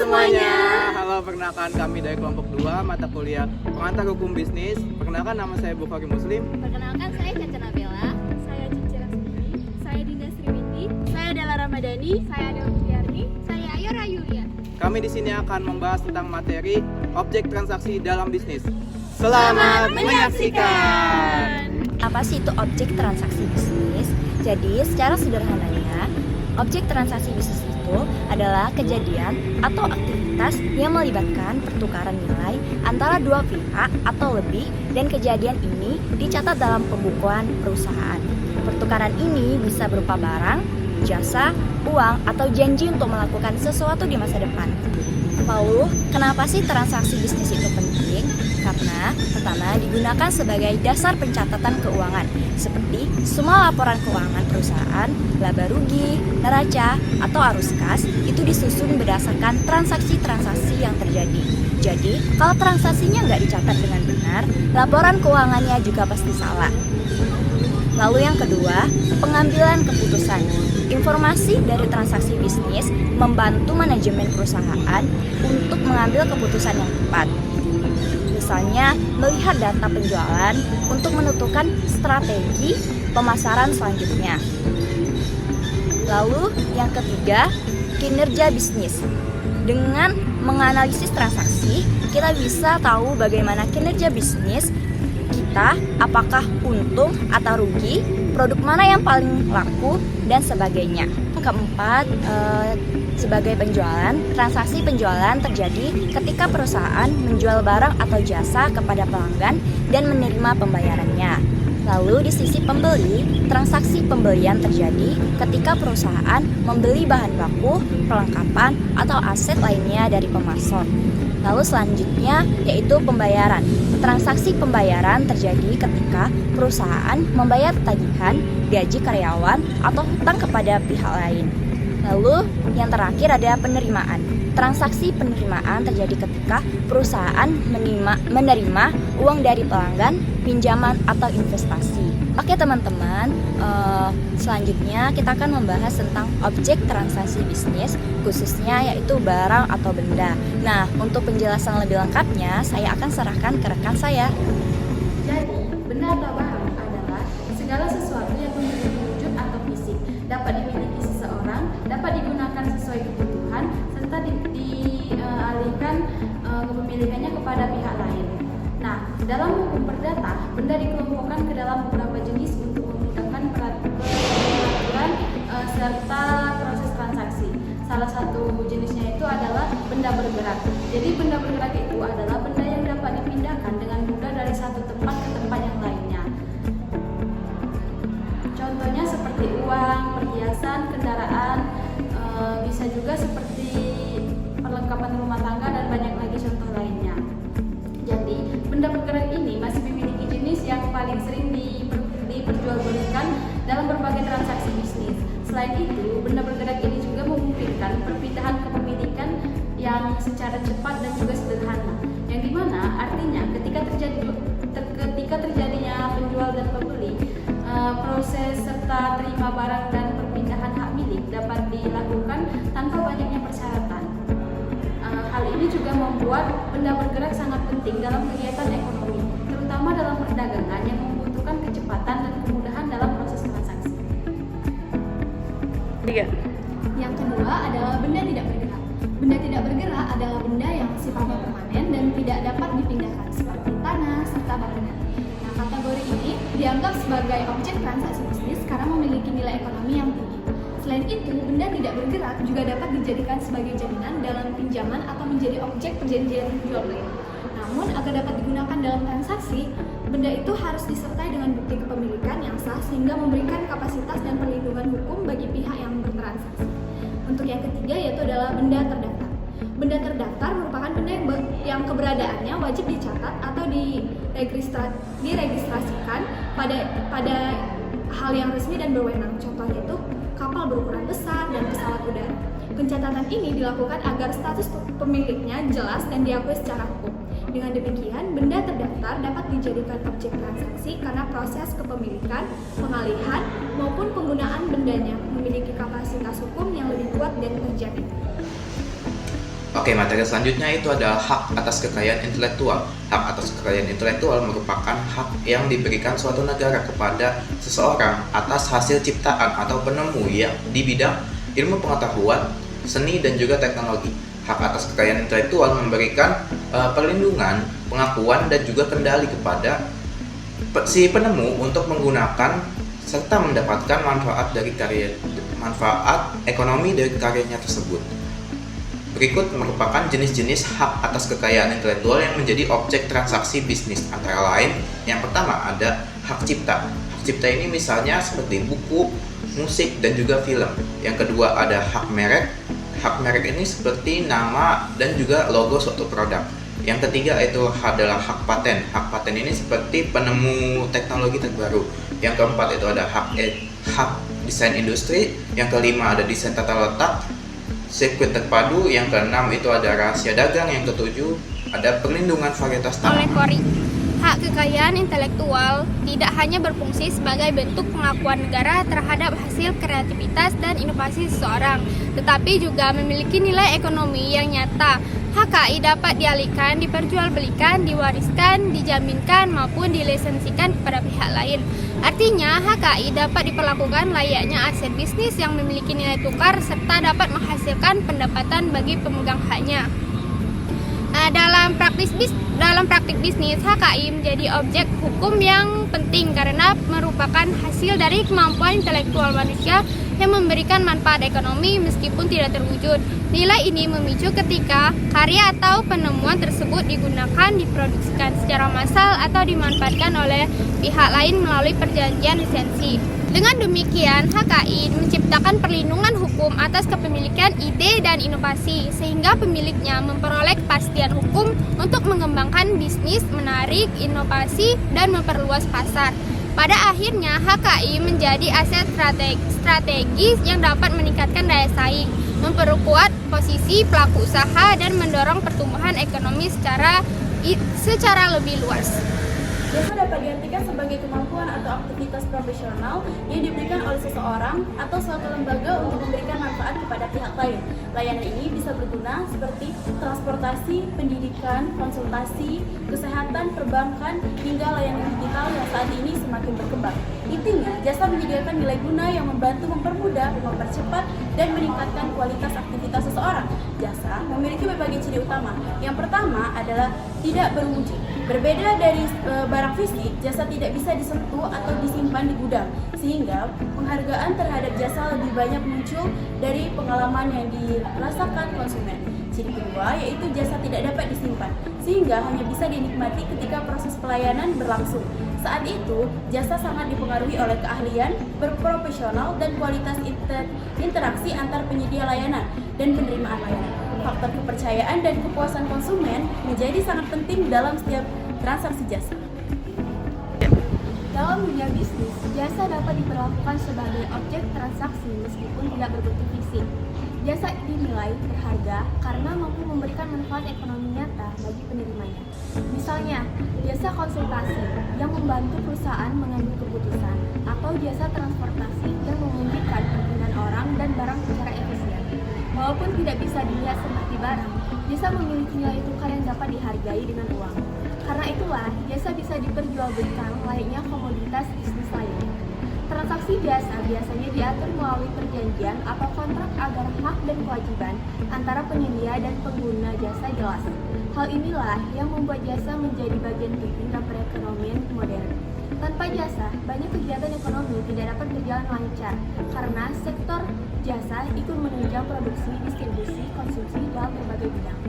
semuanya. Halo, perkenalkan kami dari kelompok 2 mata kuliah Pengantar Hukum Bisnis. Perkenalkan nama saya Bukhari Muslim. Perkenalkan saya Caca Nabela. Saya Cici Rasmini. Saya Dinda Sriwindi. Saya Della Ramadhani. Saya Adel Butiarni. Saya Ayu Rayulia. Kami di sini akan membahas tentang materi objek transaksi dalam bisnis. Selamat menyaksikan. Apa sih itu objek transaksi bisnis? Jadi secara sederhananya, objek transaksi bisnis itu adalah kejadian atau aktivitas yang melibatkan pertukaran nilai antara dua pihak atau lebih, dan kejadian ini dicatat dalam pembukuan perusahaan. Pertukaran ini bisa berupa barang, jasa, uang, atau janji untuk melakukan sesuatu di masa depan. Lalu, kenapa sih transaksi bisnis itu penting? Karena pertama, digunakan sebagai dasar pencatatan keuangan, seperti semua laporan keuangan perusahaan, laba rugi, neraca, atau arus kas itu disusun berdasarkan transaksi-transaksi yang terjadi. Jadi, kalau transaksinya nggak dicatat dengan benar, laporan keuangannya juga pasti salah. Lalu yang kedua, pengambilan keputusan. Informasi dari transaksi bisnis membantu manajemen perusahaan untuk mengambil keputusan yang tepat. Misalnya, melihat data penjualan untuk menentukan strategi pemasaran selanjutnya. Lalu yang ketiga, kinerja bisnis. Dengan menganalisis transaksi, kita bisa tahu bagaimana kinerja bisnis kita, apakah untung atau rugi, produk mana yang paling laku, dan sebagainya. Keempat, sebagai penjualan, transaksi penjualan terjadi ketika perusahaan menjual barang atau jasa kepada pelanggan dan menerima pembayarannya. Lalu di sisi pembeli, transaksi pembelian terjadi ketika perusahaan membeli bahan baku, perlengkapan, atau aset lainnya dari pemasok. Lalu selanjutnya yaitu pembayaran. Transaksi pembayaran terjadi ketika perusahaan membayar tagihan, gaji karyawan, atau hutang kepada pihak lain. Lalu yang terakhir ada penerimaan. Transaksi penerimaan terjadi ketika perusahaan menerima uang dari pelanggan, pinjaman, atau investasi. Oke teman-teman, selanjutnya kita akan membahas tentang objek transaksi bisnis, khususnya yaitu barang atau benda. Nah, untuk penjelasan lebih lengkapnya, saya akan serahkan ke rekan saya. Jadi, benda atau barang adalah segala sesuatu yang memiliki wujud atau fisik, dapat dimiliki seseorang, dapat digunakan sesuai kebutuhan, serta dialihkan kepemilikannya kepada pihak lain. Nah, dalam hukum perdata, benda dikelompokkan ke dalam beberapa jenis untuk memudahkan peraturan serta proses transaksi. Salah satu jenisnya itu adalah benda bergerak. Jadi benda bergerak itu adalah benda yang dapat dipindahkan dengan mudah dari satu tempat ke tempat yang lainnya. Contohnya seperti uang, perhiasan, kendaraan, bisa juga seperti perlengkapan rumah tangga dan banyak lagi contoh lainnya. Jadi, benda bergerak ini masih memiliki jenis yang paling sering diperjualbelikan dalam berbagai transaksi bisnis. Selain itu, benda bergerak ini juga memungkinkan perpindahan kepemilikan yang secara cepat dan juga sederhana. Yang dimana artinya ketika terjadinya penjual dan pembeli, proses serta terima barang dan perpindahan hak milik dapat dilakukan tanpa banyaknya persyaratan. Hal ini juga membuat benda bergerak sangat penting dalam kegiatan ekonomi, terutama dalam perdagangan yang membutuhkan kecepatan dan kemudahan dalam proses transaksi. Yang kedua adalah benda tidak bergerak. Benda tidak bergerak adalah benda yang sifatnya permanen dan tidak dapat dipindahkan, seperti tanah serta bangunan. Nah, kategori ini dianggap sebagai objek transaksi bisnis karena memiliki nilai ekonomi yang tinggi. Selain itu, benda tidak bergerak juga dapat dijadikan sebagai jaminan dalam pinjaman atau menjadi objek perjanjian jual beli. Namun, agar dapat digunakan dalam transaksi, benda itu harus disertai dengan bukti kepemilikan yang sah sehingga memberikan kapasitas dan perlindungan hukum bagi pihak yang bertransaksi. Untuk yang ketiga yaitu adalah benda terdaftar. Benda terdaftar merupakan benda yang keberadaannya wajib dicatat atau diregistrasikan pada hal yang resmi dan berwenang. Contohnya itu kapal berukuran besar dan pesawat udara. Pencatatan ini dilakukan agar status pemiliknya jelas dan diakui secara hukum. Dengan demikian, benda terdaftar dapat dijadikan objek transaksi karena proses kepemilikan, pengalihan, maupun penggunaan bendanya memiliki kapasitas hukum yang lebih kuat dan terjamin. Oke, materi selanjutnya itu adalah hak atas kekayaan intelektual. Hak atas kekayaan intelektual merupakan hak yang diberikan suatu negara kepada seseorang atas hasil ciptaan atau penemu yang di bidang ilmu pengetahuan, seni, dan juga teknologi. Hak atas kekayaan intelektual memberikan perlindungan, pengakuan, dan juga kendali kepada si penemu untuk menggunakan serta mendapatkan manfaat ekonomi dari karyanya tersebut. Berikut merupakan jenis-jenis hak atas kekayaan intelektual yang menjadi objek transaksi bisnis. Antara lain, yang pertama ada hak cipta. Hak cipta ini misalnya seperti buku, musik, dan juga film. Yang kedua ada hak merek. Hak merek ini seperti nama dan juga logo suatu produk. Yang ketiga itu adalah hak paten. Hak paten ini seperti penemu teknologi terbaru. Yang keempat itu ada hak desain industri. Yang kelima ada desain tata letak, sirkuit terpadu. Yang keenam itu ada rahasia dagang. Yang ketujuh ada perlindungan varietas Oleh tanaman. Kori, hak kekayaan intelektual tidak hanya berfungsi sebagai bentuk pengakuan negara terhadap hasil kreativitas dan inovasi seseorang, tetapi juga memiliki nilai ekonomi yang nyata. HKI dapat dialihkan, diperjualbelikan, diwariskan, dijaminkan, maupun dilisensikan kepada pihak lain. Artinya, HKI dapat diperlakukan layaknya aset bisnis yang memiliki nilai tukar serta dapat menghasilkan pendapatan bagi pemegang haknya. Dalam praktik bisnis, HKI menjadi objek hukum yang penting karena merupakan hasil dari kemampuan intelektual manusia yang memberikan manfaat ekonomi meskipun tidak terwujud. Nilai ini memicu ketika karya atau penemuan tersebut digunakan, diproduksikan secara massal atau dimanfaatkan oleh pihak lain melalui perjanjian lisensi. Dengan demikian, HKI menciptakan perlindungan hukum atas kepemilikan ide dan inovasi, sehingga pemiliknya memperoleh kepastian hukum untuk mengembangkan bisnis, menarik inovasi, dan memperluas pasar. Pada akhirnya, HKI menjadi aset strategis yang dapat meningkatkan daya saing, memperkuat posisi pelaku usaha, dan mendorong pertumbuhan ekonomi secara lebih luas. Jasa dapat diartikan sebagai kemampuan atau aktivitas profesional yang diberikan oleh seseorang atau suatu lembaga untuk memberikan manfaat kepada pihak lain. Layanan ini bisa berguna seperti transportasi, pendidikan, konsultasi, kesehatan, perbankan, hingga layanan digital yang saat ini semakin berkembang. Intinya, jasa menyediakan nilai guna yang membantu mempermudah, mempercepat, dan meningkatkan kualitas aktivitas seseorang. Jasa memiliki berbagai ciri utama. Yang pertama adalah tidak berwujud. Berbeda dari barang fisik, jasa tidak bisa disentuh atau disimpan di gudang, sehingga penghargaan terhadap jasa lebih banyak muncul dari pengalaman yang dirasakan konsumen. Ciri kedua yaitu jasa tidak dapat disimpan, sehingga hanya bisa dinikmati ketika proses pelayanan berlangsung. Saat itu, jasa sangat dipengaruhi oleh keahlian, berprofesional, dan kualitas interaksi antar penyedia layanan dan penerimaan layanan. Faktor kepercayaan dan kepuasan konsumen menjadi sangat penting dalam setiap transaksi jasa. Dalam dunia bisnis, jasa dapat diperlakukan sebagai objek transaksi meskipun tidak berbentuk fisik. Jasa dinilai berharga karena mampu memberikan manfaat ekonomi nyata bagi penerimanya. Misalnya, jasa konsultasi yang membantu perusahaan mengambil keputusan, atau jasa transportasi yang memungkinkan perpindahan orang dan barang secara efisien. Walaupun tidak bisa dilihat seperti barang, jasa memiliki nilai tukar yang dapat dihargai dengan uang. Karena itulah, jasa bisa diperjualbelikan layaknya komoditas bisnis lainnya. Transaksi jasa biasanya diatur melalui perjanjian atau kontrak agar hak dan kewajiban antara penyedia dan pengguna jasa jelas. Hal inilah yang membuat jasa menjadi bagian penting dalam perekonomian modern. Tanpa jasa, banyak kegiatan ekonomi tidak dapat berjalan lancar karena sektor jasa ikut menunjang produksi, distribusi, konsumsi dalam berbagai bidang.